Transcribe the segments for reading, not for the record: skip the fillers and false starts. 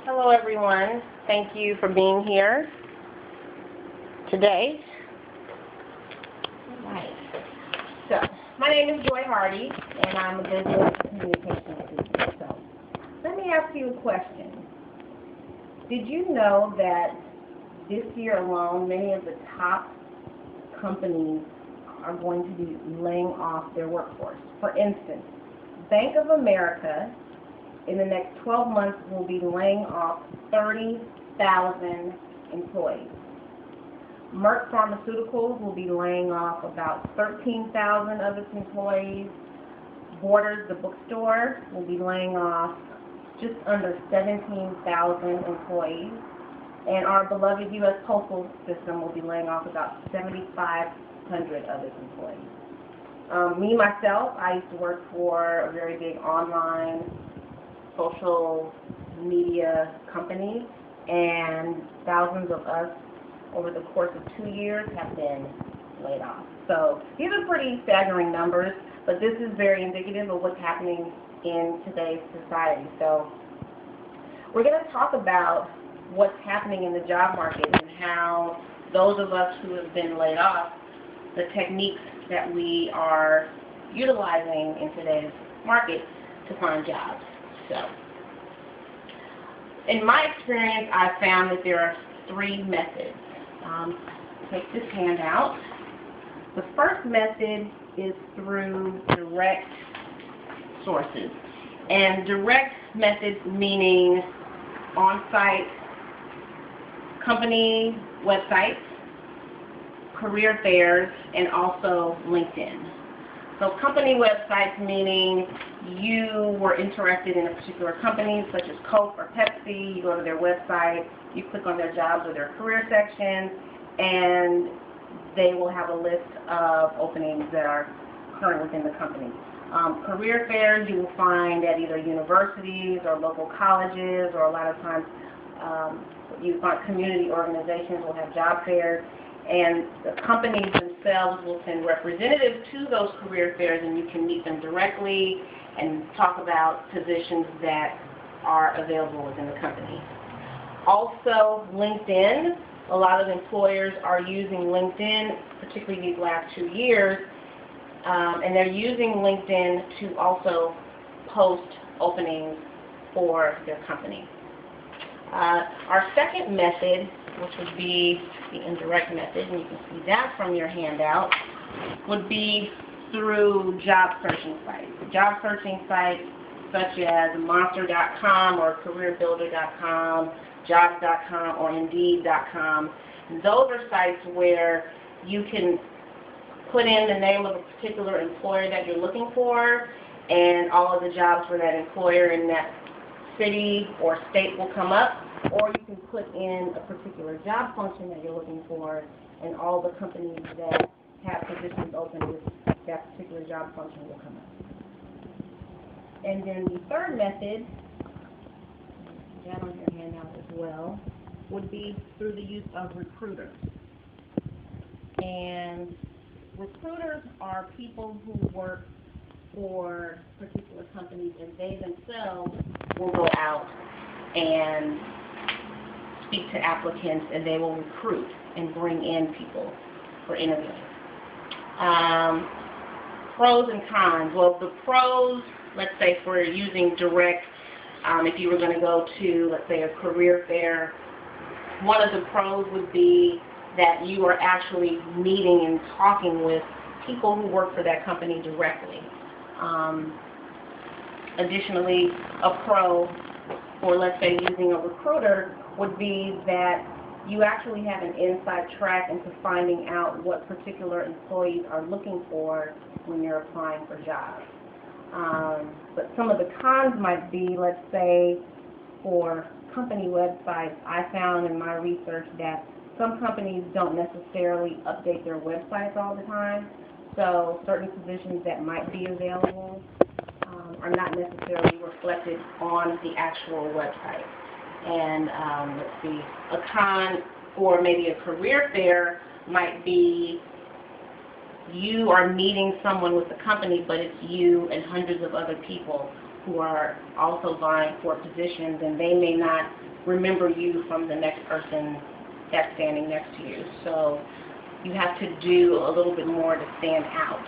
Hello everyone. Thank you for being here today. Alright. So, my name is Joy Hardy and I'm a business communications teacher. So, let me ask you a question. Did you know that this year alone many of the top companies are going to be laying off their workforce? For instance, Bank of America in the next 12 months will be laying off 30,000 employees. Merck Pharmaceuticals will be laying off about 13,000 of its employees. Borders, the bookstore, will be laying off just under 17,000 employees. And our beloved U.S. Postal System will be laying off about 7,500 of its employees. Me, myself, I used to work for a very big online social media company, and thousands of us over the course of 2 years have been laid off. So these are pretty staggering numbers, but this is very indicative of what's happening in today's society. So we're going to talk about what's happening in the job market and how those of us who have been laid off, the techniques that we are utilizing in today's market to find jobs. So, in my experience, I've found that there are three methods. Take this handout. The first method is through direct sources. And direct methods meaning on-site company websites, career fairs, and also LinkedIn. So company websites meaning you were interested in a particular company such as Coke or Pepsi. You go to their website, you click on their jobs or their career section, and they will have a list of openings that are current within the company. Career fairs you will find at either universities or local colleges, or a lot of times you find community organizations will have job fairs. And the companies themselves will send representatives to those career fairs, and you can meet them directly and talk about positions that are available within the company. Also, LinkedIn. A lot of employers are using LinkedIn, particularly these last 2 years, and they're using LinkedIn to also post openings for their company. Our second method, which would be the indirect method, and you can see that from your handout, would be through job searching sites. Job searching sites such as Monster.com or CareerBuilder.com, Jobs.com, or Indeed.com. Those are sites where you can put in the name of a particular employer that you're looking for, and all of the jobs for that employer in that city or state will come up. Or you can put in a particular job function that you're looking for, and all the companies that have positions open with that particular job function will come up. And then the third method, that on your handout as well, would be through the use of recruiters. And recruiters are people who work for particular companies, and they themselves will go out and speak to applicants, and they will recruit and bring in people for interviewing. Pros and cons. Well, the pros, let's say for using direct, if you were going to go to, let's say, a career fair, one of the pros would be that you are actually meeting and talking with people who work for that company directly. Additionally, a pro for, let's say, using a recruiter would be that you actually have an inside track into finding out what particular employees are looking for when you're applying for jobs. But some of the cons might be, let's say, for company websites, I found in my research that some companies don't necessarily update their websites all the time, so certain positions that might be available are not necessarily reflected on the actual website. And let's see, a con for maybe a career fair might be you are meeting someone with the company, but it's you and hundreds of other people who are also vying for positions, and they may not remember you from the next person that's standing next to you. So you have to do a little bit more to stand out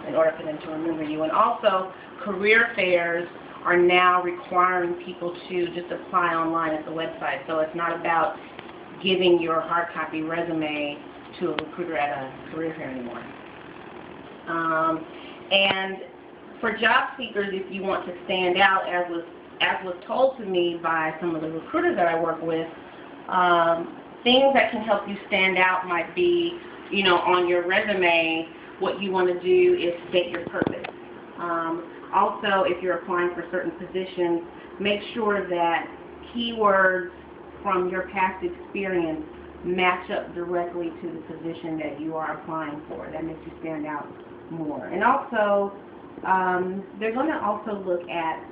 in order for them to remember you. And also, career fairs are now requiring people to just apply online at the website. So it's not about giving your hard copy resume to a recruiter at a career fair anymore. And for job seekers, if you want to stand out, as was told to me by some of the recruiters that I work with, things that can help you stand out might be, you know, on your resume, what you want to do is state your purpose. Also, if you're applying for certain positions, make sure that keywords from your past experience match up directly to the position that you are applying for. That makes you stand out more. And also, they're going to also look at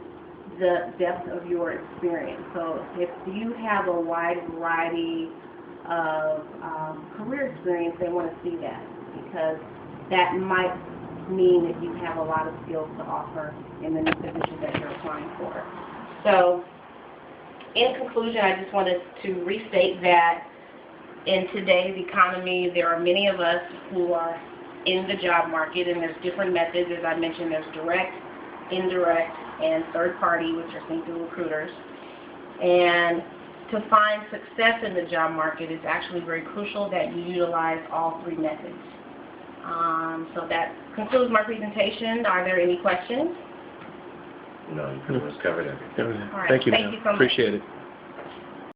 the depth of your experience. So if you have a wide variety of career experience, they want to see that, because that might mean that you have a lot of skills to offer in the new position that you're applying for. So in conclusion, I just wanted to restate that in today's economy, there are many of us who are in the job market, and there's different methods. As I mentioned, there's direct, indirect, and third party, which are seen through recruiters. And to find success in the job market, it's actually very crucial that you utilize all three methods. So that concludes my presentation. Are there any questions? No, you pretty much covered everything. All right. Thank you, Thank ma'am. you so much. Appreciate it.